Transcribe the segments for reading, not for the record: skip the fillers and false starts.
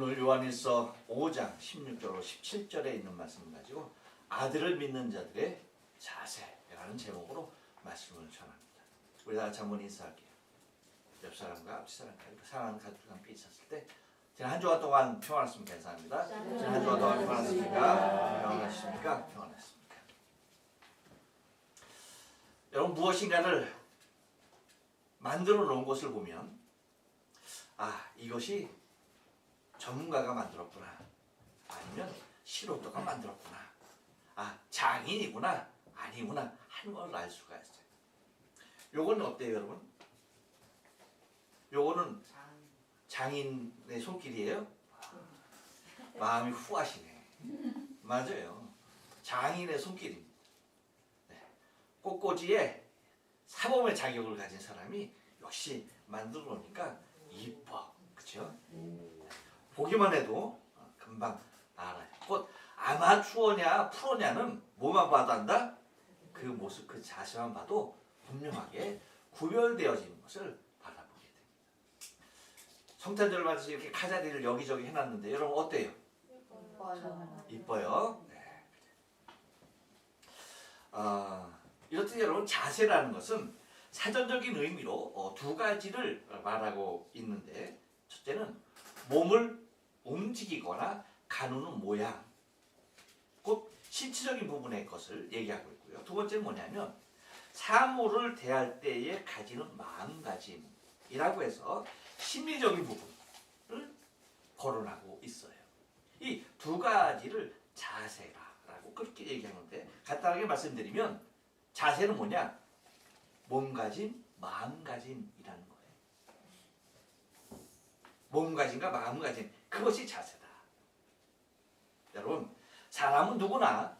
오늘 요한일서 5장 16절로 17절에 있는 말씀을 가지고 아들을 믿는 자들의 자세라는 제목으로 말씀을 전합니다. 우리 다 같이 한번 인사할게요. 옆 사람과 앞 사람과 사랑하는 가족과 함께 있었을 때 지난 한 주간 동안 평안했습니까? 감사합니다. 지난 한 주간 동안 평안했습니까? 평안하십니까? 평안했습니까? 여러분, 무엇인가를 만들어 놓은 것을 보면 이것이 전문가가 만들었구나, 아니면 실업도가 만들었구나, 장인이구나, 아니구나 하는 걸 알 수가 있어요. 요거는 어때요, 여러분? 요거는 장인의 손길이에요? 마음이 후하시네. 맞아요. 장인의 손길입니다. 네. 꽃꽂이에 사범의 자격을 가진 사람이 역시 만들어 놓으니까 이뻐. 그렇죠? 보기만 해도 금방 알아요. 곧 아마추어냐 프로냐는 뭐만 봐도 안다? 그 모습, 그 자세만 봐도 분명하게 구별되어지는 것을 바라보게 됩니다. 성탄절 맞아서 이렇게 카자리를 여기저기 해놨는데 여러분 어때요? 이뻐요. 네. 이렇듯 여러분, 자세라는 것은 사전적인 의미로 두 가지를 말하고 있는데, 첫째는 몸을 움직이거나 가누는 모양, 곧 신체적인 부분의 것을 얘기하고 있고요. 두 번째는 뭐냐면 사물을 대할 때에 가지는 마음가짐이라고 해서 심리적인 부분을 거론하고 있어요. 이 두 가지를 자세라고 그렇게 얘기하는데, 간단하게 말씀드리면 자세는 뭐냐? 몸가짐, 마음가짐이라는 거예요. 몸가짐과 마음가짐, 그것이 자세다. 여러분, 사람은 누구나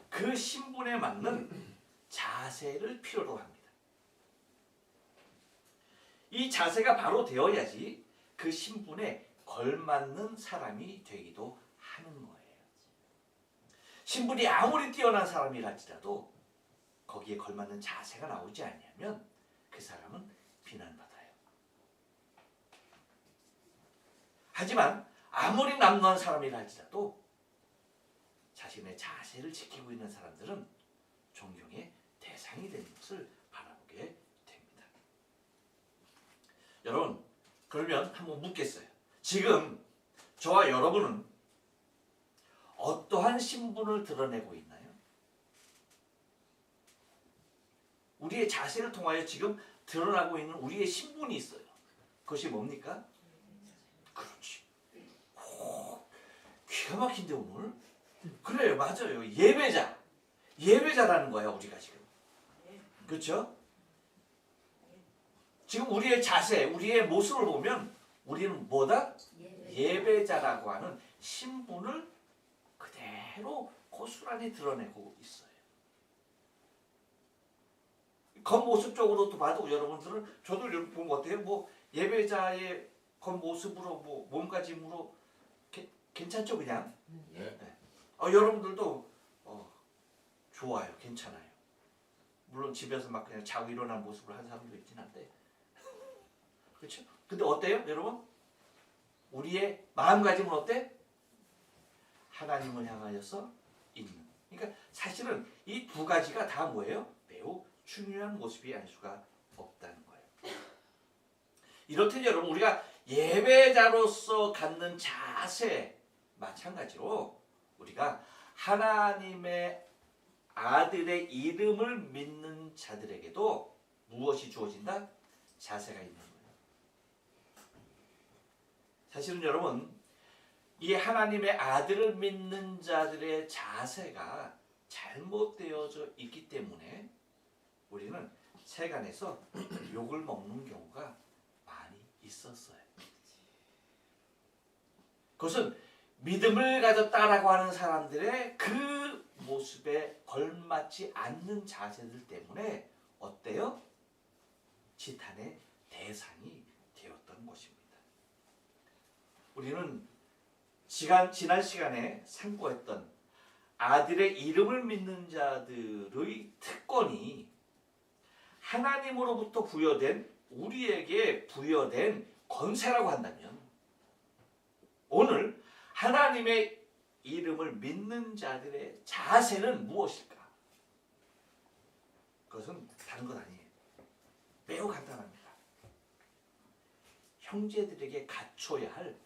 그 신분에 맞는 자세를 필요로 합니다. 이 자세가 바로 되어야지 그 신분에 걸맞는 사람이 되기도 하는 거예요. 신분이 아무리 뛰어난 사람이랄지라도 거기에 걸맞는 자세가 나오지 않으면 그 사람은 비난받아요. 하지만 아무리 남루한 사람이랄지라도 자신의 자세를 지키고 있는 사람들은 존경의 대상이 되는 것을 바라보게 됩니다. 여러분, 그러면 한번 묻겠어요. 지금 저와 여러분은 어떠한 신분을 드러내고 있나요? 우리의 자세를 통하여 지금 드러나고 있는 우리의 신분이 있어요. 그것이 뭡니까? 그렇지. 기가 막힌데 오늘? 그래요, 맞아요. 예배자. 예배자라는 거야, 우리가 지금. 그렇죠? 지금 우리의 자세, 우리의 모습을 보면 우리는 뭐다? 예배자라고 하는 신분을 그대로 고스란히 드러내고 있어요. 겉모습적으로도 봐도 여러분들은, 저도 보면 어때요? 뭐 예배자의 겉모습으로, 뭐 몸가짐으로 괜찮죠, 그냥? 네. 여러분들도 좋아요, 괜찮아요. 물론 집에서 막 그냥 자고 일어난 모습을 한 사람도 있긴 한데, 그렇죠? 근데 어때요, 여러분? 우리의 마음가짐은 어때? 하나님을 향하여서 있는. 그러니까 사실은 이 두 가지가 다 뭐예요? 매우 중요한 모습이 아닐 수가 없다는 거예요. 이렇듯 여러분, 우리가 예배자로서 갖는 자세, 마찬가지로 우리가 하나님의 아들의 이름을 믿는 자들에게도 무엇이 주어진다? 자세가 있는 거예요. 사실은 여러분, 이 하나님의 아들을 믿는 자들의 자세가 잘못되어져 있기 때문에 우리는 세간에서 욕을 먹는 경우가 많이 있었어요. 그것은 믿음을 가졌다라고 하는 사람들의 그 모습에 걸맞지 않는 자세들 때문에 어때요? 지탄의 대상이 되었던 것입니다. 우리는 지난 시간에 상고했던 아들의 이름을 믿는 자들의 특권이 하나님으로부터 부여된, 우리에게 부여된 권세라고 한다면, 오늘 하나님의 이름을 믿는 자들의 자세는 무엇일까? 그것은 다른 것 아니에요. 매우 간단합니다. 형제들에게 갖춰야 할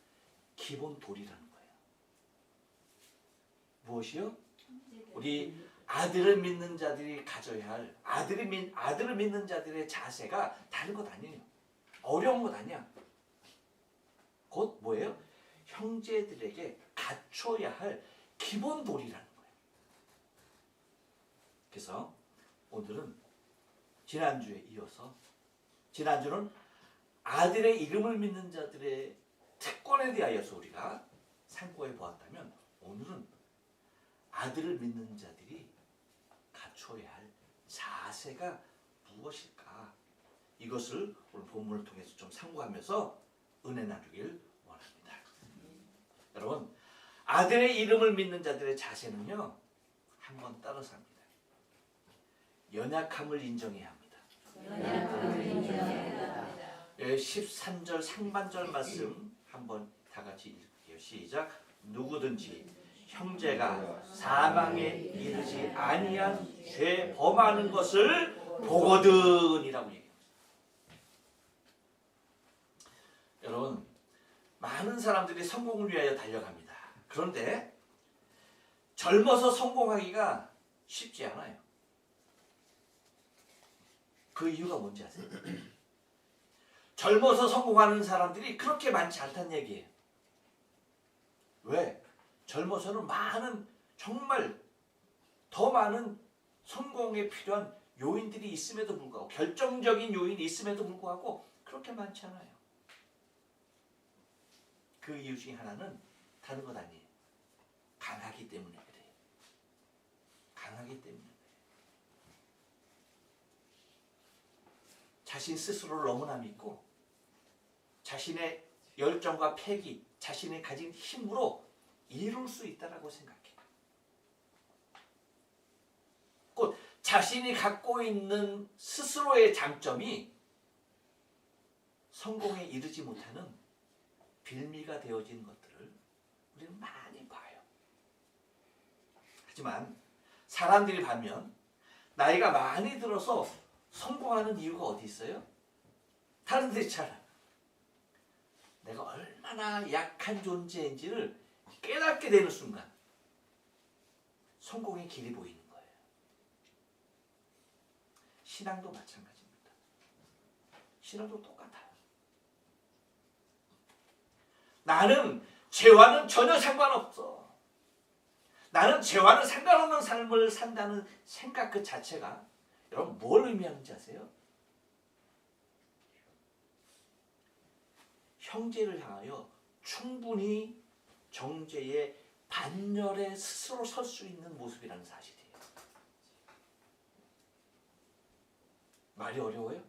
기본 도리라는 거예요. 무엇이요? 우리 아들을 믿는 자들이 가져야 할 아들을 믿는 자들의 자세가 다른 것 아니에요. 어려운 것 아니야. 곧 뭐예요? 형제들에게 갖춰야 할 기본 도리라는 거예요. 그래서 오늘은 지난주에 이어서 지난주는 아들의 이름을 믿는 자들의 특권에 대하여서 우리가 상고해 보았다면 오늘은 아들을 믿는 자들이 갖춰야 할 자세가 무엇일까? 이것을 오늘 본문을 통해서 좀 상고하면서 은혜 나누길 원합니다. 여러분, 아들의 이름을 믿는 자들의 자세는요, 한번 따라서 합니다. 연약함을 인정해야 합니다. 13절 상반절 말씀 한번 다 같이 읽을게요. 시작. 누구든지 형제가 사망에 이르지 아니한 죄 범하는 것을 보거든이라고 얘기합니다. 여러분, 많은 사람들이 성공을 위하여 달려갑니다. 그런데 젊어서 성공하기가 쉽지 않아요. 그 이유가 뭔지 아세요? 젊어서 성공하는 사람들이 그렇게 많지 않다는 얘기예요. 왜? 젊어서는 정말 더 많은 성공에 필요한 요인들이 있음에도 불구하고, 결정적인 요인이 있음에도 불구하고 그렇게 많지 않아요. 그 이유 중에 하나는 다른 것 아니에요. 강하기 때문에 그래요. 강하기 때문에. 자신 스스로를 너무나 믿고 자신의 열정과 패기, 자신이 가진 힘으로 이룰 수 있다고 생각해요. 곧 자신이 갖고 있는 스스로의 장점이 성공에 이르지 못하는 빌미가 되어진 것들을 우리는 많이 봐요. 하지만 사람들이 반면 나이가 많이 들어서 성공하는 이유가 어디 있어요? 다른 데 있잖아. 내가 얼마나 약한 존재인지를 깨닫게 되는 순간 성공의 길이 보이는 거예요. 신앙도 마찬가지입니다. 신앙도 똑같아요. 나는 죄와는 전혀 상관없어. 나는 죄와는 상관없는 삶을 산다는 생각 그 자체가 여러분 뭘 의미하는지 아세요? 형제를 향하여 충분히 정죄의 반열에 스스로 설 수 있는 모습이라는 사실이에요. 말이 어려워요?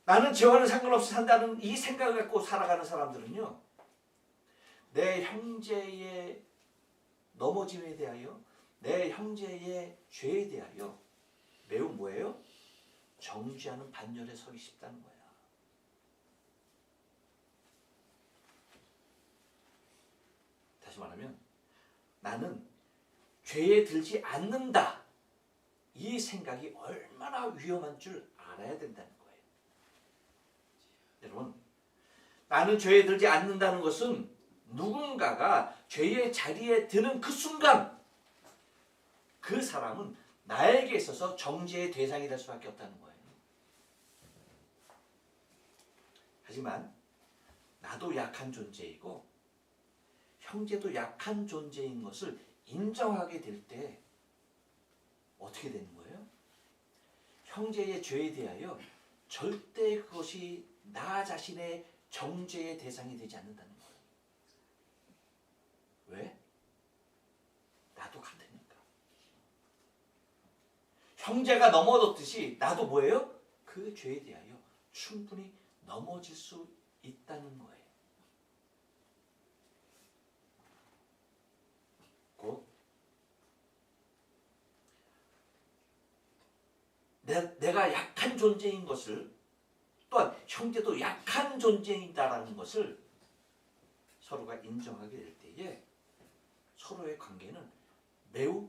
나는 죄와는 상관없이 산다는 이 생각을 갖고 살아가는 사람들은요, 내 형제의 넘어짐에 대하여, 내 형제의 죄에 대하여 매우 뭐예요? 정죄하는 반열에 서기 쉽다는 거야. 다시 말하면 나는 죄에 들지 않는다. 이 생각이 얼마나 위험한 줄 알아야 된다는 거예요. 여러분, 나는 죄에 들지 않는다는 것은 누군가가 죄의 자리에 드는 그 순간 그 사람은 나에게 있어서 정죄의 대상이 될 수밖에 없다는 거예요. 하지만 나도 약한 존재이고 형제도 약한 존재인 것을 인정하게 될 때 어떻게 되는 거예요? 형제의 죄에 대하여 절대 그것이 나 자신의 정죄의 대상이 되지 않는다는 거예요. 왜? 나도 같으니까. 형제가 넘어졌듯이 나도 뭐예요? 그 죄에 대하여 충분히 넘어질 수 있다는 거예요. 곧 내가 약한 존재인 것을, 또한 형제도 약한 존재이다라는 것을 서로가 인정하게 될 때에 서로의 관계는 매우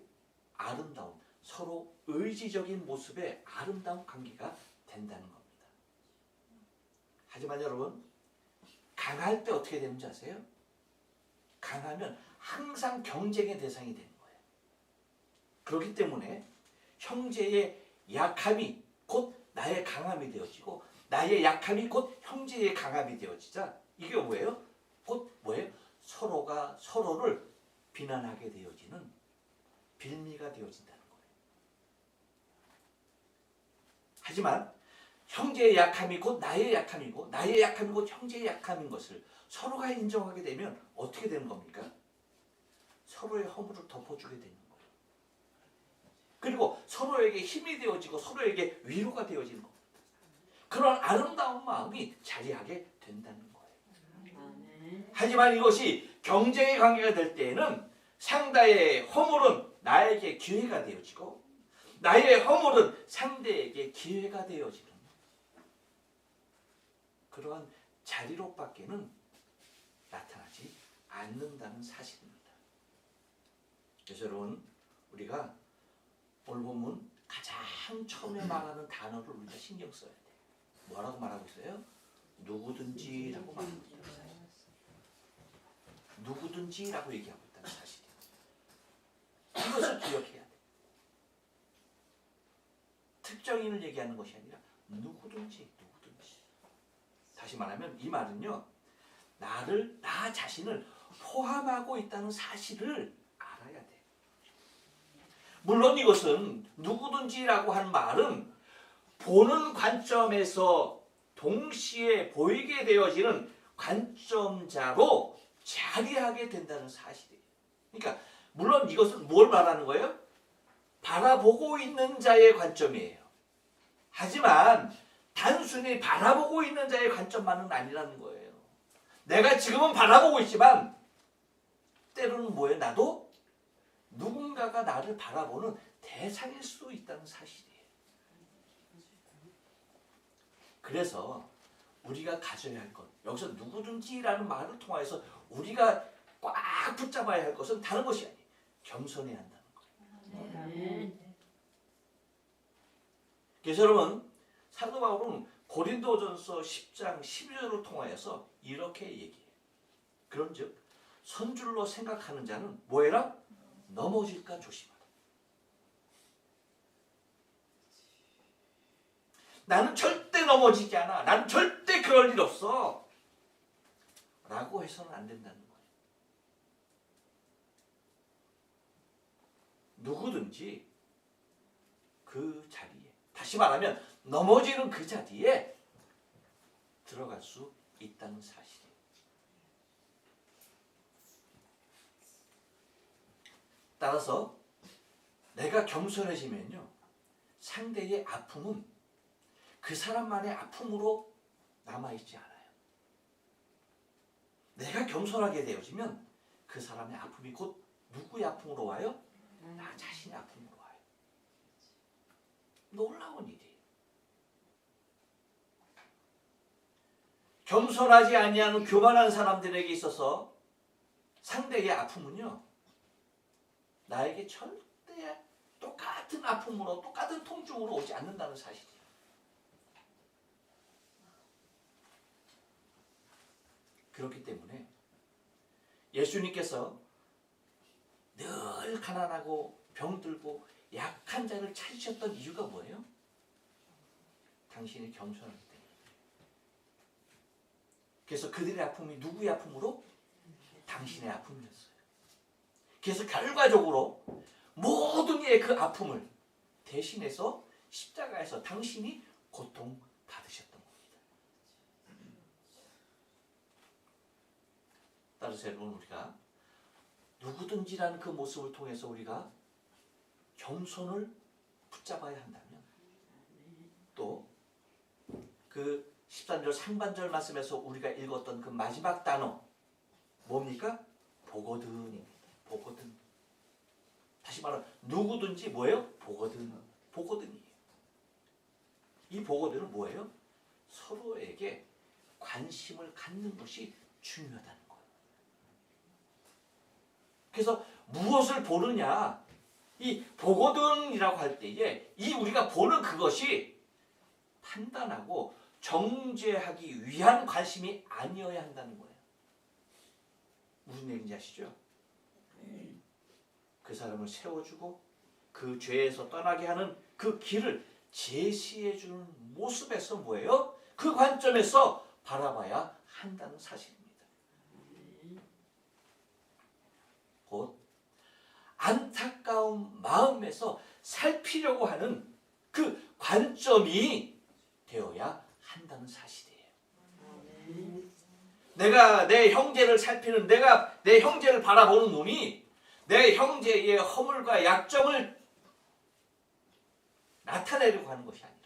아름다운, 서로 의지적인 모습의 아름다운 관계가 된다는 겁니다. 하지만 여러분, 강할 때 어떻게 되는지 아세요? 강하면 항상 경쟁의 대상이 되는 거예요. 그렇기 때문에 형제의 약함이 곧 나의 강함이 되어지고, 나의 약함이 곧 형제의 강함이 되어지자, 이게 뭐예요? 곧 뭐예요? 서로가 서로를 비난하게 되어지는 빌미가 되어진다는 거예요. 하지만 형제의 약함이 곧 나의 약함이고, 나의 약함이 곧 형제의 약함인 것을 서로가 인정하게 되면 어떻게 되는 겁니까? 서로의 허물을 덮어주게 되는 거예요. 그리고 서로에게 힘이 되어지고 서로에게 위로가 되어지는 겁니다. 그런 아름다운 마음이 자리하게 된다는 거예요. 하지만 이것이 경쟁의 관계가 될 때에는 상대의 허물은 나에게 기회가 되어지고, 나의 허물은 상대에게 기회가 되어지는 그러한 자리로밖에는 나타나지 않는다는 사실입니다. 그래서 여러분, 우리가 오늘 본문 가장 처음에 말하는 단어를 우리가 신경 써야 돼요. 뭐라고 말하고 있어요? 누구든지라고 말하고 있어요. 누구든지라고 얘기하고 있다는 사실이에요. 이것을 기억해야 돼요. 특정인을 얘기하는 것이 아니라 누구든지. 다시 말하면 이 말은요, 나 자신을 포함하고 있다는 사실을 알아야 돼. 물론 이것은 누구든지라고 하는 말은 보는 관점에서 동시에 보이게 되어지는 관점자로 자리하게 된다는 사실이에요. 그러니까 물론 이것은 뭘 말하는 거예요? 바라보고 있는 자의 관점이에요. 하지만 단순히 바라보고 있는 자의 관점만은 아니라는 거예요. 내가 지금은 바라보고 있지만 때로는 뭐예요? 나도 누군가가 나를 바라보는 대상일 수 있다는 사실이에요. 그래서 우리가 가져야 할 것, 여기서 누구든지라는 말을 통해서 우리가 꽉 붙잡아야 할 것은 다른 것이 아니에요. 겸손해야 한다는 거예요. 그래서 여러분, 사도 바울은 고린도전서 10장 12절을 통하여서 이렇게 얘기해요. 그런즉 선줄로 생각하는 자는 뭐해라? 넘어질까 조심하라. 나는 절대 넘어지지 않아. 나는 절대 그럴 일 없어. 라고 해서는 안 된다는 거예요. 누구든지 그 자리에, 다시 말하면 넘어지는 그 자리에 들어갈 수 있다는 사실이에요. 따라서 내가 겸손해지면요, 상대의 아픔은 그 사람만의 아픔으로 남아있지 않아요. 내가 겸손하게 되어지면 그 사람의 아픔이 곧 누구의 아픔으로 와요? 나 자신의 아픔으로 와요. 놀라운 일이에요. 겸손하지 아니하는 교만한 사람들에게 있어서 상대의 아픔은요, 나에게 절대 똑같은 아픔으로, 똑같은 통증으로 오지 않는다는 사실이에요. 그렇기 때문에 예수님께서 늘 가난하고 병들고 약한 자를 찾으셨던 이유가 뭐예요? 당신이 겸손하기 때문에. 그래서 그들의 아픔이 누구의 아픔으로? 당신의 아픔이었어요. 그래서 결과적으로 모든 이의 그 아픔을 대신해서 십자가에서 당신이 고통받으셨던 겁니다. 따라서 여러분, 우리가 누구든지라는 그 모습을 통해서 우리가 겸손을 붙잡아야 한다면, 또 그 13절 상반절 말씀에서 우리가 읽었던 그 마지막 단어 뭡니까? 보거든입니다. 보거든. 다시 말하면 누구든지 뭐예요? 보거든. 보거든이에요. 이 보거든은 뭐예요? 서로에게 관심을 갖는 것이 중요하다는 거예요. 그래서 무엇을 보느냐? 이 보거든이라고 할 때에 이 우리가 보는 그것이 판단하고 정죄하기 위한 관심이 아니어야 한다는 거예요. 무슨 얘기인지 아시죠? 그 사람을 세워주고 그 죄에서 떠나게 하는 그 길을 제시해주는 모습에서 뭐예요? 그 관점에서 바라봐야 한다는 사실입니다. 곧 안타까운 마음에서 살피려고 하는 그 관점이 되어야 한다는 사실이에요. 내가 내 형제를 살피는, 내가 내 형제를 바라보는 눈이 내 형제의 허물과 약점을 나타내려고 하는 것이 아니라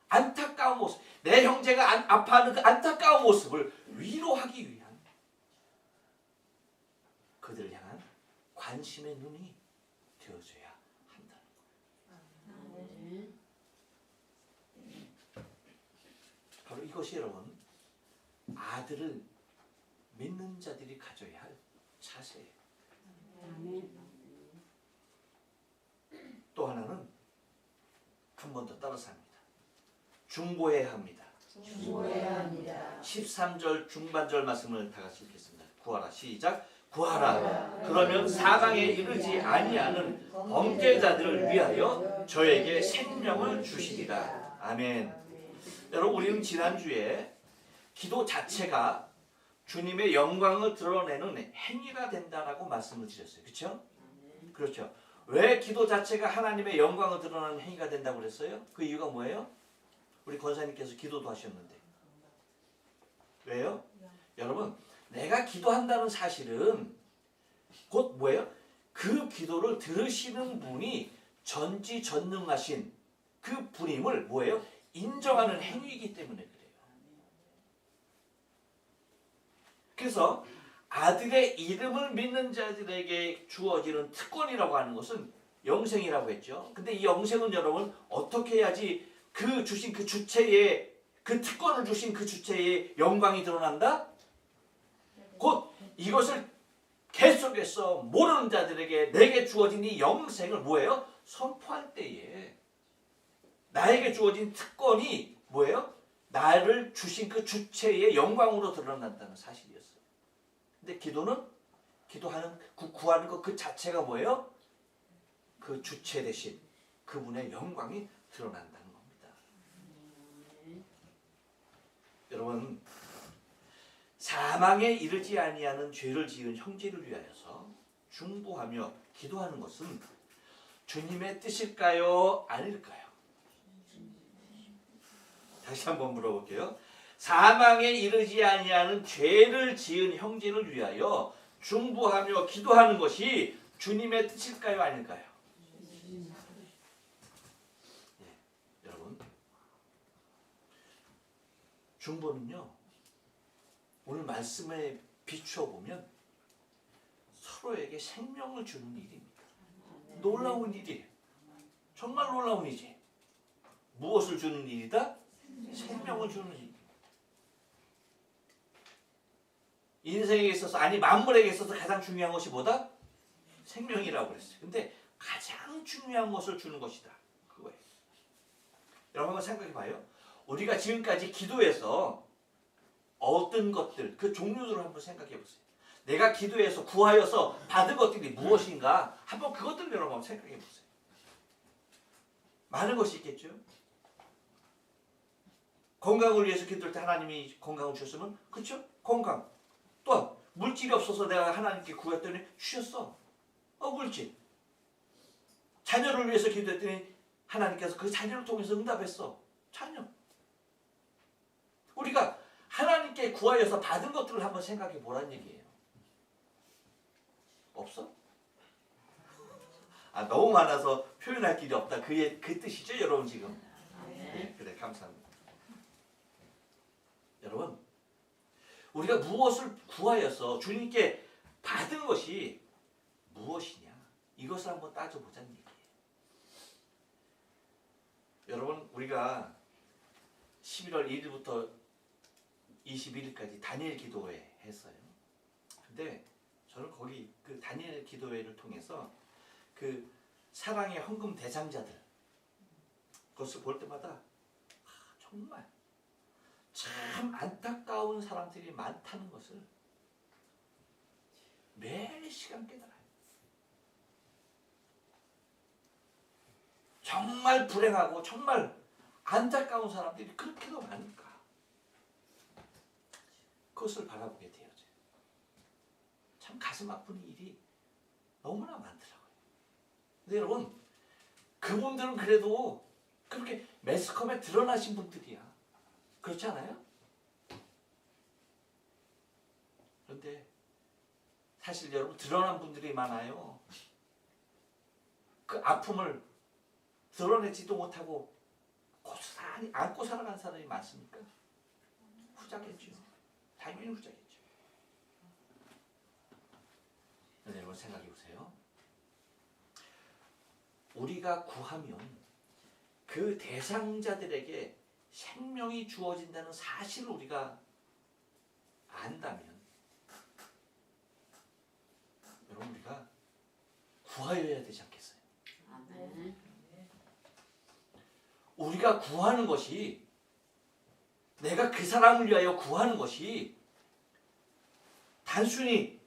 안타까운 모습, 내 형제가 아파하는 그 안타까운 모습을 위로하기 위한 그들을 향한 관심의 눈이 되어줘야 한다는 거예요. 바로 이것이 여러분 아들을 믿는 자들이 가져야 할 자세예요. 또 하나는 한 번 더 따라서 합니다. 중보해야 합니다. 중보해야 합니다. 13절 중반절 말씀을 다 같이 읽겠습니다. 구하라. 시작. 구하라. 그러면 사망에 이르지 아니하는 범죄자들을 위하여 저에게 생명을 주시리라. 아멘. 여러분 우리는 지난주에 기도 자체가 주님의 영광을 드러내는 행위가 된다라고 말씀을 드렸어요. 그렇죠? 그렇죠. 왜 기도 자체가 하나님의 영광을 드러내는 행위가 된다고 그랬어요? 그 이유가 뭐예요? 우리 권사님께서 기도도 하셨는데. 왜요? 여러분 내가 기도한다는 사실은 곧 뭐예요? 그 기도를 들으시는 분이 전지전능하신 그 분임을 뭐예요? 인정하는 행위이기 때문에 그래요. 그래서 아들의 이름을 믿는 자들에게 주어지는 특권이라고 하는 것은 영생이라고 했죠. 근데 이 영생은 여러분 어떻게 해야지 그 주신 그 주체의 그 특권을 주신 그 주체의 영광이 드러난다? 곧 이것을 계속해서 모르는 자들에게 내게 주어진 이 영생을 뭐예요? 선포할 때에 나에게 주어진 특권이 뭐예요? 나를 주신 그 주체의 영광으로 드러난다는 사실이었어요. 근데 기도는 기도하는 구하는 것 그 자체가 뭐예요? 그 주체 대신 그분의 영광이 드러난다는 겁니다. 여러분 사망에 이르지 아니하는 죄를 지은 형제를 위하여서 중보하며 기도하는 것은 주님의 뜻일까요? 아닐까요? 다시 한번 물어볼게요. 사망에 이르지 아니하는 죄를 지은 형제를 위하여 중보하며 기도하는 것이 주님의 뜻일까요? 아닐까요? 여러분 중보는요 오늘 말씀에 비추어 보면 서로에게 생명을 주는 일입니다. 놀라운 일이에요. 정말 놀라운 일이에요. 무엇을 주는 일이다? 생명을 주는 일. 인생에 있어서 아니 만물에게 있어서 가장 중요한 것이 뭐다? 생명이라고 그랬어요. 근데 가장 중요한 것을 주는 것이다. 그거예요. 여러분 한번 생각해 봐요. 우리가 지금까지 기도해서 얻은 것들 그 종류들을 한번 생각해 보세요. 내가 기도해서 구하여서 받은 것들이 무엇인가 한번 그것들을 여러분 한번 생각해 보세요. 많은 것이 있겠죠. 건강을 위해서 기도할 때 하나님이 건강을 주셨으면 그렇죠? 건강. 또한 물질이 없어서 내가 하나님께 구했더니 주셨어. 물질. 자녀를 위해서 기도했더니 하나님께서 그 자녀를 통해서 응답했어. 자녀. 우리가 하나님께 구하여서 받은 것들을 한번 생각해 보란 얘기예요. 없어? 너무 많아서 표현할 길이 없다. 그 뜻이죠, 여러분 지금. 네, 그래, 감사합니다. 여러분, 우리가 무엇을 구하여서 주님께 받은 것이 무엇이냐? 이것을 한번 따져보자는 얘기예요. 여러분, 우리가 11월 1일부터 21일까지 단일 기도회 했어요. 근데 저는 거기 그 다니엘 기도회를 통해서 그 사랑의 헌금 대상자들 그것을 볼 때마다 정말 참 안타까운 사람들이 많다는 것을 매 시간 깨달아요. 정말 불행하고 정말 안타까운 사람들이 그렇게도 많을까? 그것을 바라보게 되어져요. 참 가슴 아픈 일이 너무나 많더라고요. 근데 여러분, 그분들은 그래도 그렇게 매스컴에 드러나신 분들이야. 그렇지 않아요? 그런데 사실 여러분 드러난 분들이 많아요. 그 아픔을 드러내지도 못하고 고스란히 안고 살아간 사람이 많습니까? 후자겠죠. 당연히 후자겠죠. 근데 여러분 생각해 보세요. 우리가 구하면 그 대상자들에게 생명이 주어진다는 사실을 우리가 안다면 여러분 우리가 구하여야 되지 않겠어요? 아멘. 우리가 구하는 것이 내가 그 사람을 위하여 구하는 것이 단순히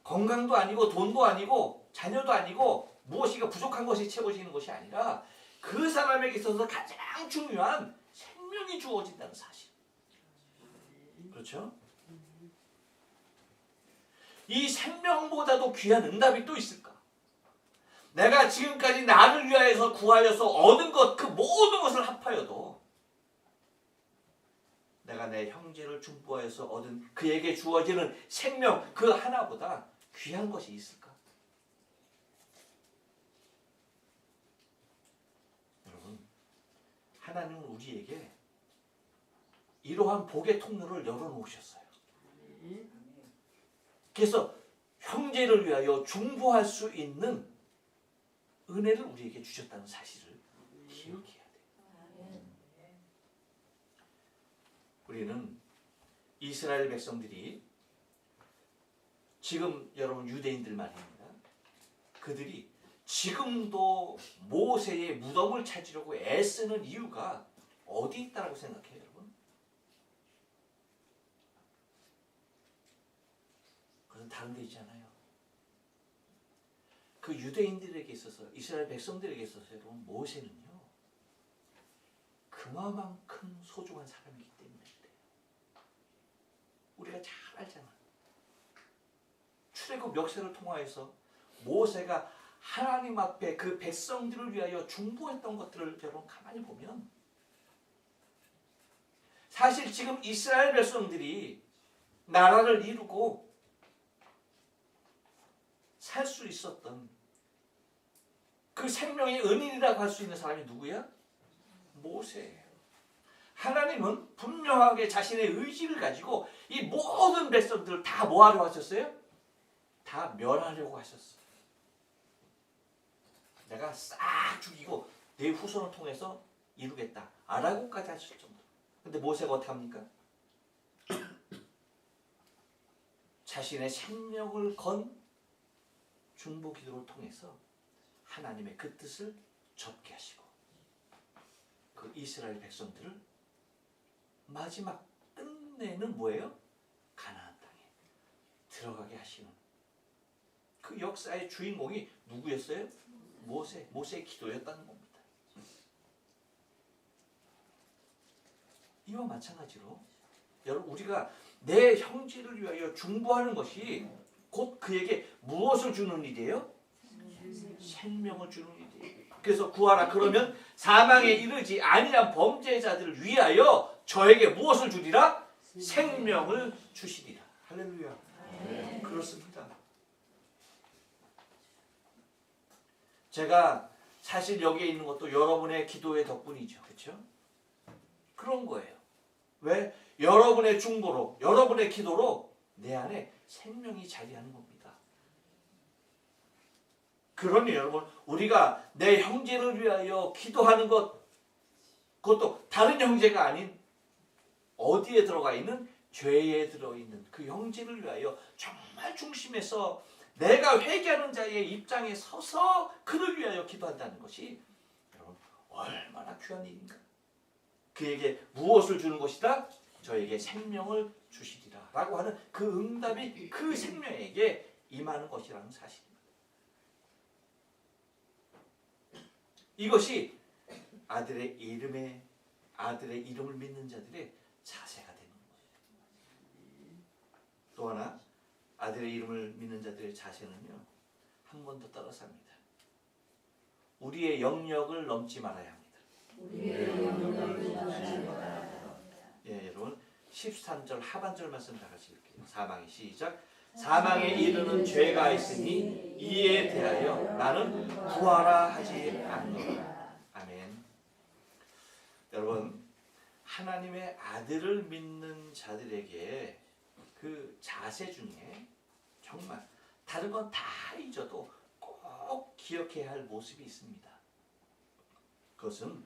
건강도 아니고 돈도 아니고 자녀도 아니고 무엇이가 부족한 것이 채워지는 것이 아니라 그 사람에게 있어서 가장 중요한 생명이 주어진다는 사실. 그렇죠? 이 생명보다도 귀한 응답이 또 있을까? 내가 지금까지 나를 위하여서 구하여서 얻은 것, 그 모든 것을 합하여도 내가 내 형제를 중보하여서 얻은 그에게 주어지는 생명 그 하나보다 귀한 것이 있을까? 여러분, 하나님은 우리에게 이러한 복의 통로를 열어놓으셨어요. 그래서 형제를 위하여 중보할 수 있는 은혜를 우리에게 주셨다는 사실을 기억해야 돼요. 우리는 이스라엘 백성들이 지금 여러분 유대인들 말입니다. 그들이 지금도 모세의 무덤을 찾으려고 애쓰는 이유가 어디 있다고 생각해요, 여러분? 그건 다른 데 있잖아요. 그 유대인들에게 있어서 이스라엘 백성들에게 있어서 여러분 모세는요 그만큼 소중한 사람이기 때문에 그래요. 우리가 잘 알잖아. 출애굽 역사를 통하여서 모세가 하나님 앞에 그 백성들을 위하여 중보했던 것들을 여러분 가만히 보면 사실 지금 이스라엘 백성들이 나라를 이루고 살 수 있었던 그 생명의 은인이라고 할 수 있는 사람이 누구야? 모세예요. 하나님은 분명하게 자신의 의지를 가지고 이 모든 백성들을 다 뭐하려고 하셨어요? 다 멸하려고 하셨어요. 내가 싹 죽이고 내 후손을 통해서 이루겠다 라고까지 하실 정도. 근데 모세가 어떻게 합니까? 자신의 생명을 건 중보 기도를 통해서 하나님의 그 뜻을 접게 하시고 그 이스라엘 백성들을 마지막 끝내는 뭐예요? 가나안 땅에 들어가게 하시는 그 역사의 주인공이 누구였어요? 모세의 기도였다는 겁니다. 이와 마찬가지로 여러분 우리가 내 형제를 위하여 중보하는 것이 곧 그에게 무엇을 주는 일이에요? 생명을 주는 일이에요. 그래서 구하라 그러면 사망에 이르지 아니한 범죄자들을 위하여 저에게 무엇을 주리라? 생명을 주시리라. 할렐루야. 네. 그렇습니다. 제가 사실 여기에 있는 것도 여러분의 기도의 덕분이죠. 그렇죠? 그런 거예요. 왜? 여러분의 중보로 여러분의 기도로 내 안에 생명이 자리하는 겁니다. 그러니 여러분 우리가 내 형제를 위하여 기도하는 것 그것도 다른 형제가 아닌 어디에 들어가 있는 죄에 들어있는 그 형제를 위하여 정말 중심에서 내가 회개하는 자의 입장에 서서 그를 위하여 기도한다는 것이 여러분 얼마나 귀한 일인가. 그에게 무엇을 주는 것이다? 저에게 생명을 주시리라 라고 하는 그 응답이 그 생명에게 임하는 것이라는 사실입니다. 이것이 아들의 이름을 믿는 자들의 자세가 되는 거예요. 또 하나 아들의 이름을 믿는 자들의 자세는요, 한 번 더 따라서 합니다. 우리의 영역을 넘지 말아야 합니다. 예, 여러분 13절 하반절 말씀 다 같이 읽게요. 사망의 시작. 사망에 이르는 죄가 있으니 이에 대하여 나는 구하라 하지 않노라. 아멘. 여러분 하나님의 아들을 믿는 자들에게 그 자세 중에 정말 다른 건 다 잊어도 꼭 기억해야 할 모습이 있습니다. 그것은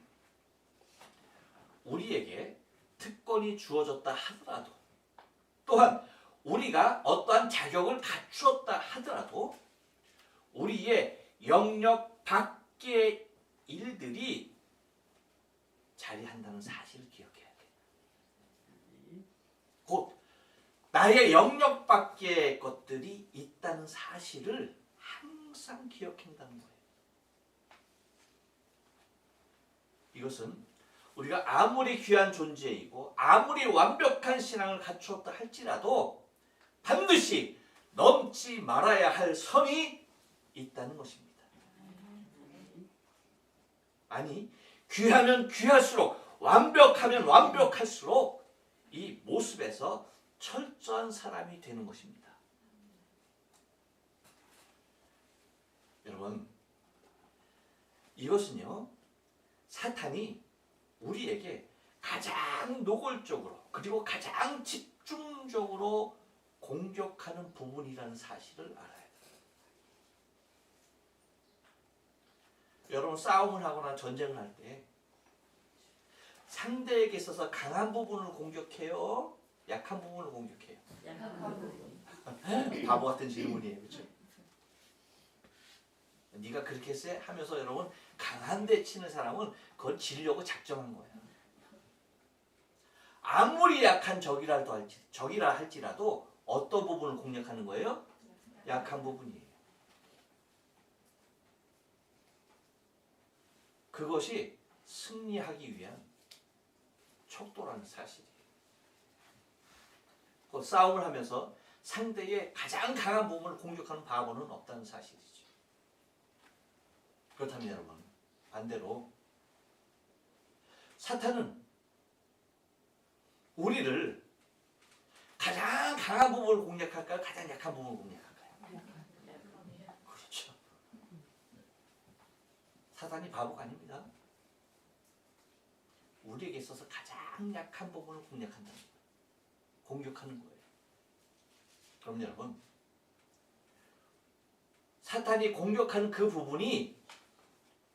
우리에게 특권이 주어졌다 하더라도, 또한 우리가 어떠한 자격을 갖추었다 하더라도 우리의 영역 밖의 일들이 자리한다는 사실을 기억해야 돼요. 곧 나의 영역 밖의 것들이 있다는 사실을 항상 기억한다는 거예요. 이것은 우리가 아무리 귀한 존재이고 아무리 완벽한 신앙을 갖추었다 할지라도 반드시 넘지 말아야 할 선이 있다는 것입니다. 아니, 귀하면 귀할수록, 완벽하면 완벽할수록 이 모습에서 철저한 사람이 되는 것입니다. 여러분, 이것은요, 사탄이 우리에게 가장 노골적으로 그리고 가장 집중적으로 공격하는 부분이라는 사실을 알아야 돼요. 여러분 싸움을 하거나 전쟁을 할 때 상대에게 있어서 강한 부분을 공격해요? 약한 부분을 공격해요? 약한 부분. 바보 같은 질문이에요. 그렇죠? 네가 그렇게 세? 하면서 여러분 강한 데 치는 사람은 그걸 지려고 작정한 거예요. 아무리 약한 적이라 할지라도 어떤 부분을 공략하는 거예요? 약한 부분이에요. 그것이 승리하기 위한 척도라는 사실이에요. 그 싸움을 하면서 상대의 가장 강한 부분을 공격하는 바보는 없다는 사실이죠. 그렇다면 여러분, 반대로 사탄은 우리를 가장 강한 부분을 공략할까요? 가장 약한 부분을 공략할까요? 그렇죠. 사탄이 바보가 아닙니다. 우리에게 있어서 가장 약한 부분을 공략한다는 거예요. 공격하는 거예요. 그럼 여러분, 사탄이 공격하는 그 부분이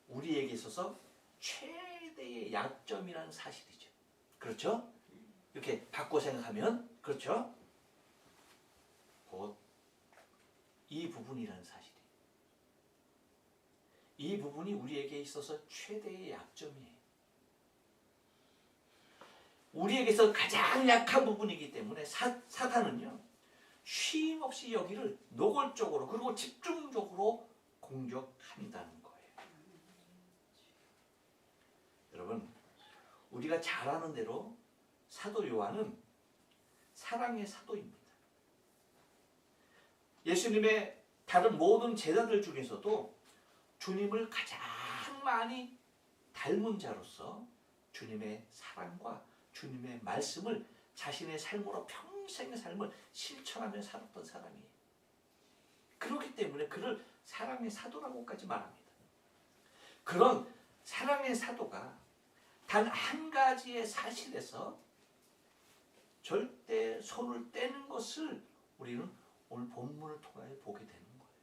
우리에게 있어서 최대의 약점이라는 사실이죠. 그렇죠? 이렇게 바꿔 생각하면 그렇죠? 곧 이 부분이라는 사실이에요. 이 부분이 우리에게 있어서 최대의 약점이에요. 우리에게서 가장 약한 부분이기 때문에 사탄은요, 쉼없이 여기를 노골적으로 그리고 집중적으로 공격한다는 거예요. 여러분, 우리가 잘 아는 대로 사도 요한은 사랑의 사도입니다. 예수님의 다른 모든 제자들 중에서도 주님을 가장 많이 닮은 자로서 주님의 사랑과 주님의 말씀을 자신의 삶으로 평생의 삶을 실천하며 살았던 사람이에요. 그렇기 때문에 그를 사랑의 사도라고까지 말합니다. 그런 사랑의 사도가 단 한 가지의 사실에서 절대 손을 떼는 것을 우리는 오늘 본문을 통하여 보게 되는 거예요.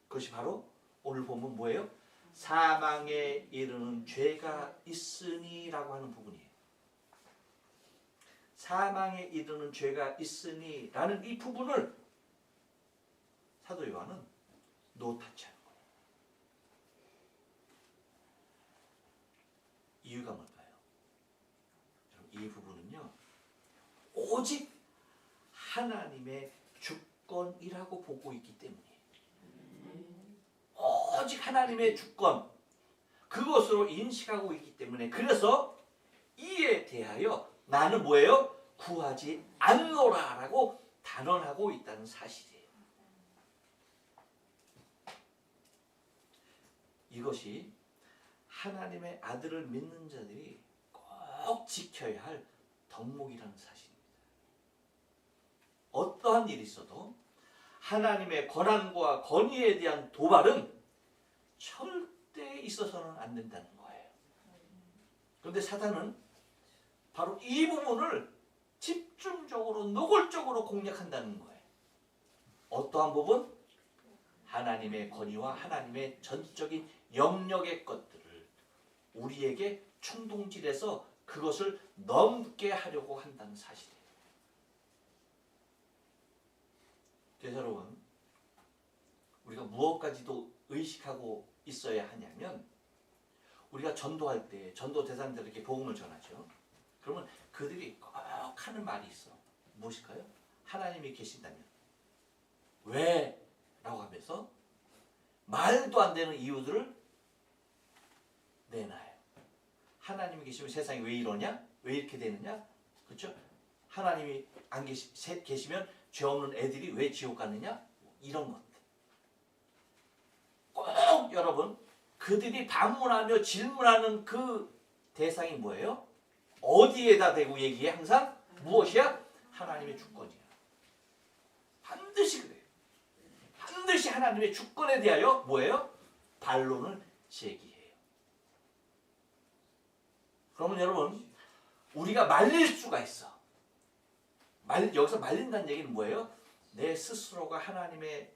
그것이 바로 오늘 본문 뭐예요? 사망에 이르는 죄가 있으니라고 하는 부분이에요. 사망에 이르는 죄가 있으니 라는 이 부분을 사도 요한은 노타치하는 거예요. 이유가 뭘까요? 이 부분은요, 오직 하나님의 주권이라고 보고 있기 때문이에요. 오직 하나님의 주권, 그것으로 인식하고 있기 때문에, 그래서 이에 대하여 나는 뭐예요? 구하지 않노라라고 단언하고 있다는 사실이에요. 이것이 하나님의 아들을 믿는 자들이 꼭 지켜야 할 덕목이라는 사실입니다. 어떠한 일이 있어도 하나님의 권한과 권위에 대한 도발은 절대 있어서는 안 된다는 거예요. 그런데 사단은 바로 이 부분을 집중적으로 노골적으로 공략한다는 거예요. 어떠한 부분? 하나님의 권위와 하나님의 전적인 영역의 것들을 우리에게 충동질해서 그것을 넘게 하려고 한다는 사실이에요. 그래서 여러분, 우리가 무엇까지도 의식하고 있어야 하냐면, 우리가 전도할 때 전도 대상자들에게 복음을 전하죠. 그러면 그들이 꼭 하는 말이 있어. 무엇일까요? 하나님이 계신다면. 왜? 라고 하면서 말도 안 되는 이유들을 내놔요. 하나님이 계시면 세상이 왜 이러냐? 왜 이렇게 되느냐? 그렇죠? 하나님이 안 계시면 죄 없는 애들이 왜 지옥 가느냐? 이런 것들. 꼭 여러분, 그들이 반문하며 질문하는 그 대상이 뭐예요? 어디에다 대고 얘기해? 항상 무엇이야? 하나님의 주권이야. 반드시 그래요. 반드시 하나님의 주권에 대하여 뭐예요? 반론을 제기해요. 그러면 여러분, 우리가 말릴 수가 있어. 여기서 말린다는 얘기는 뭐예요? 내 스스로가 하나님의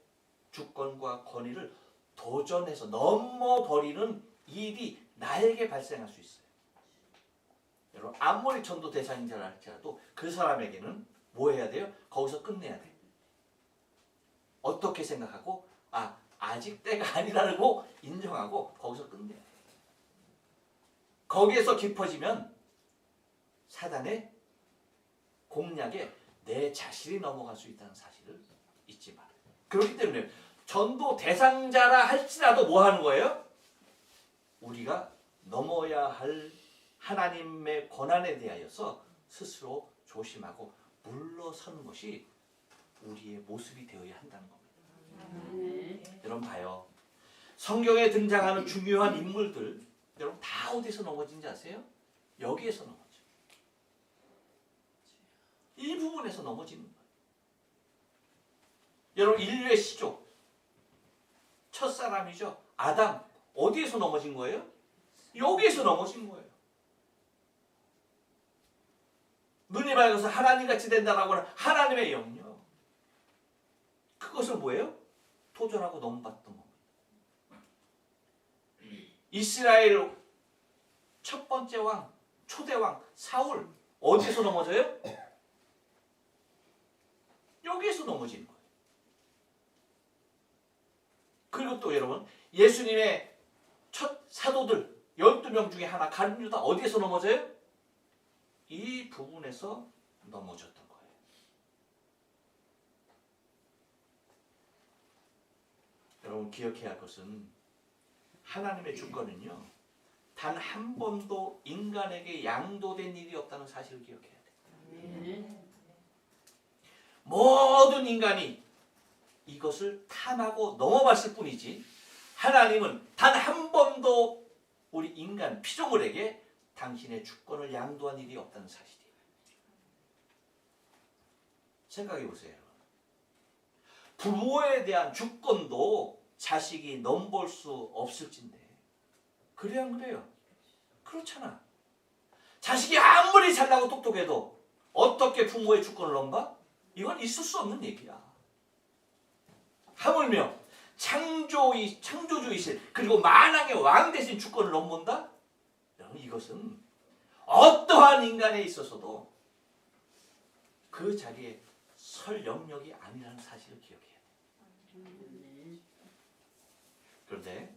주권과 권위를 도전해서 넘어버리는 일이 나에게 발생할 수 있어요. 여러분, 아무리 전도 대상인 줄 알지라도 그 사람에게는 뭐 해야 돼요? 거기서 끝내야 돼. 어떻게 생각하고, 아직 때가 아니라고 인정하고 거기서 끝내야 돼. 거기에서 깊어지면 사단의 공략에 내 자신이 넘어갈 수 있다는 사실을 잊지 말아요. 그렇기 때문에 전도 대상자라 할지라도 뭐 하는 거예요? 우리가 넘어야 할 하나님의 권한에 대하여서 스스로 조심하고 물러서는 것이 우리의 모습이 되어야 한다는 겁니다. 여러분 봐요. 성경에 등장하는 중요한 인물들, 여러분 다 어디서 넘어진지 아세요? 여기에서 넘어져. 이 부분에서 넘어지는 거예요. 여러분, 인류의 시조, 첫사람이죠. 아담, 어디에서 넘어진 거예요? 여기에서 넘어진 거예요. 눈이 밝아서 하나님같이 된다라고 하는 하나님의 영역. 그것을 뭐예요? 도전하고 넘어봤던 겁니다. 이스라엘 첫 번째 왕, 초대 왕, 사울, 어디에서 넘어져요? 여기에서 넘어지는 거예요. 그리고 또 여러분, 예수님의 첫 사도들 12명 중에 하나 가룟 유다 어디에서 넘어져요? 이 부분에서 넘어졌던 거예요. 여러분 기억해야 할 것은 하나님의 주권은요, 단 한 번도 인간에게 양도된 일이 없다는 사실을 기억해야 돼요. 모든 인간이 이것을 탐하고 넘어봤을 뿐이지, 하나님은 단 한 번도 우리 인간 피조물에게 당신의 주권을 양도한 일이 없다는 사실이에요. 생각해 보세요. 부모에 대한 주권도 자식이 넘볼 수 없을진데, 그래야 안 그래요? 그렇잖아. 자식이 아무리 잘나고 똑똑해도 어떻게 부모의 주권을 넘봐? 이건 있을 수 없는 얘기야. 하물며 창조주이신 그리고 만왕의 왕 대신 주권을 넘본다? 여러분, 이것은 어떠한 인간에 있어서도 그 자리에 설 영역이 아니라는 사실을 기억해야 돼요. 그런데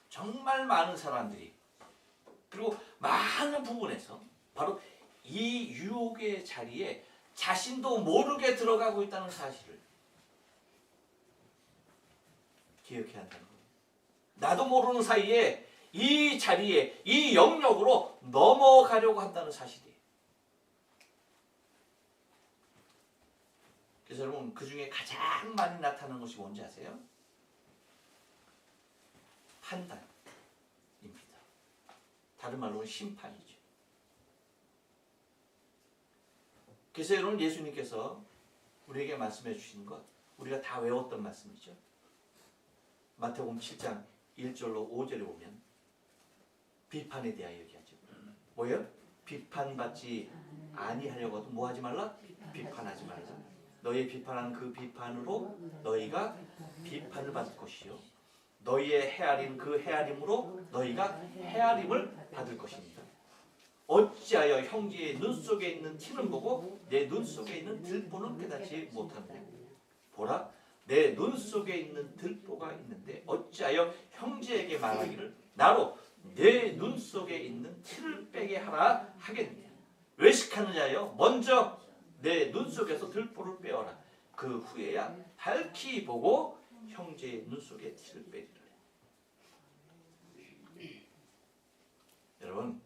정말 많은 사람들이 그리고 많은 부분에서 바로 이 유혹의 자리에 자신도 모르게 들어가고 있다는 사실을 기억해야 한다는 거예요. 나도 모르는 사이에 이 자리에 이 영역으로 넘어가려고 한다는 사실이에요. 그래서 여러분 그 중에 가장 많이 나타나는 것이 뭔지 아세요? 판단입니다. 다른 말로는 심판이죠. 그래서 여러분 예수님께서 우리에게 말씀해 주신 것 우리가 다 외웠던 말씀이죠. 마태복음 7장 1절로 5절에 보면 비판에 대하여 얘기하죠. 뭐예요? 비판받지 아니하려고 하도 뭐 하지 말라? 비판하지 말라. 너희 비판하는 그 비판으로 너희가 비판을 받을 것이요 너희의 헤아림 그 헤아림으로 너희가 헤아림을 받을 것입니다. 어찌하여 형제의 눈 속에 있는 티는 보고 내 눈 속에 있는 들보는 깨닫지 못하느냐. 보라 내 눈 속에 있는 들보가 있는데 어찌하여 형제에게 말하기를 나로 내 눈 속에 있는 티를 빼게 하라 하겠느냐. 외식하느냐요 먼저 내 눈 속에서 들보를 빼어라. 그 후에야 밝히 보고 형제의 눈 속에 티를 빼리라. 여러분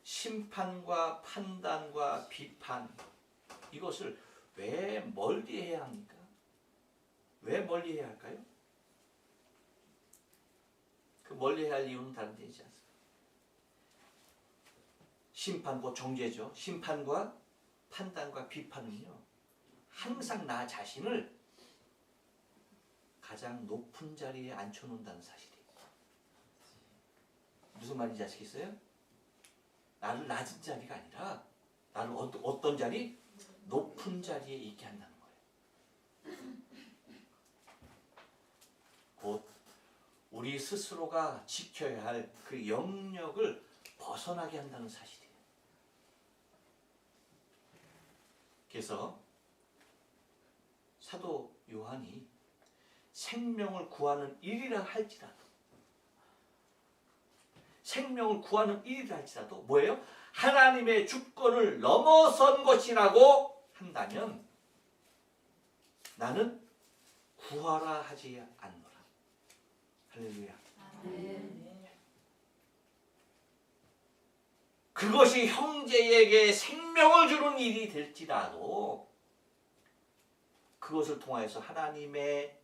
심판과 판단과 비판 이것을 왜 멀리해야 합니까? 왜 멀리해야 할까요? 그 멀리해야 할 이유는 다른 데 있지 않습니까? 심판과 정죄죠. 심판과 판단과 비판은요 항상 나 자신을 가장 높은 자리에 앉혀놓는다는 사실이에요. 무슨 말인지 아시겠어요? 나를 낮은 자리가 아니라 나를 어떤 자리? 높은 자리에 있게 한다는 거예요. 곧 우리 스스로가 지켜야 할 그 영역을 벗어나게 한다는 사실이에요. 그래서 사도 요한이 생명을 구하는 일이라 할지라도 생명을 구하는 일이라 할지라도 뭐예요? 하나님의 주권을 넘어선 것이라고 한다면 나는 구하라 하지 않노라. 할렐루야. 그것이 형제에게 생명을 주는 일이 될지라도 그것을 통하여서 하나님의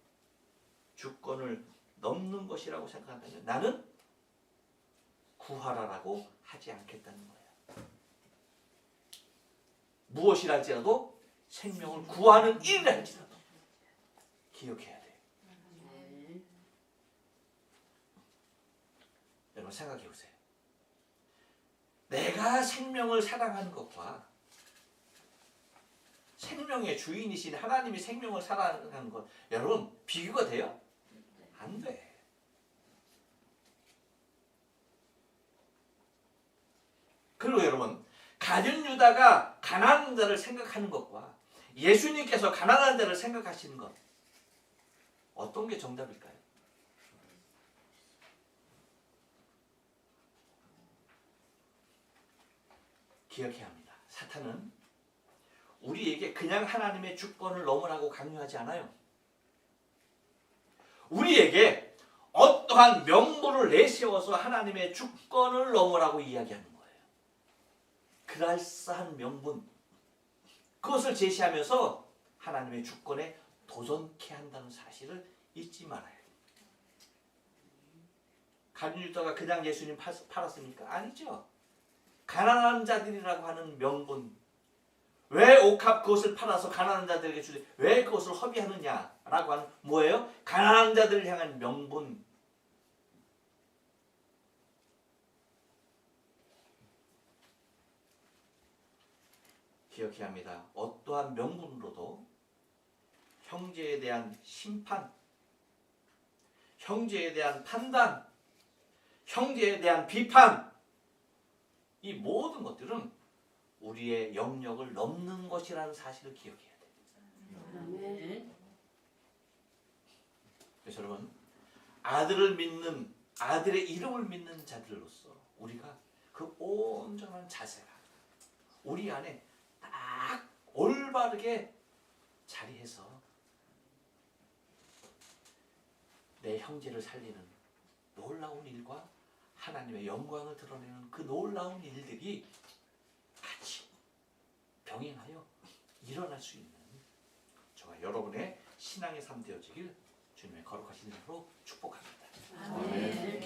주권을 넘는 것이라고 생각한다면 나는 구하라라고 하지 않겠다는 거예요. 무엇이라 할지라도 생명을 구하는 일이라 할지라도 기억해야 돼요. 여러분 생각해 보세요. 내가 생명을 사랑하는 것과 생명의 주인이신 하나님이 생명을 사랑하는 것 여러분 비교가 돼요? 안 돼. 그리고 여러분 가룟 유다가 가난한 자를 생각하는 것과 예수님께서 가난한 자를 생각하시는 것 어떤 게 정답일까요? 기억해야 합니다. 사탄은 우리에게 그냥 하나님의 주권을 넘으라고 강요하지 않아요. 우리에게 어떠한 명분을 내세워서 하나님의 주권을 넘으라고 이야기하는 거예요. 그럴싸한 명분 그것을 제시하면서 하나님의 주권에 도전케 한다는 사실을 잊지 말아요. 가룟 유다가 그냥 예수님 팔았습니까? 아니죠. 가난한 자들이라고 하는 명분 왜 옥합 그것을 팔아서 가난한 자들에게 주지 왜 그것을 허비하느냐라고 하는 뭐예요? 가난한 자들을 향한 명분 기억해야 합니다. 어떠한 명분으로도 형제에 대한 심판 형제에 대한 판단 형제에 대한 비판 이 모든 것들은 우리의 영역을 넘는 것이라는 사실을 기억해야 돼요. 아멘. 그래서 여러분, 아들을 믿는, 아들의 이름을 믿는 자들로서 우리가 그 온전한 자세가 우리 안에 딱 올바르게 자리해서 내 형제를 살리는 놀라운 일과 하나님의 영광을 드러내는 그 놀라운 일들이 같이 병행하여 일어날 수 있는 저와 여러분의 신앙의 삶 되어지길 주님의 거룩하신 이름으로 축복합니다. 아멘.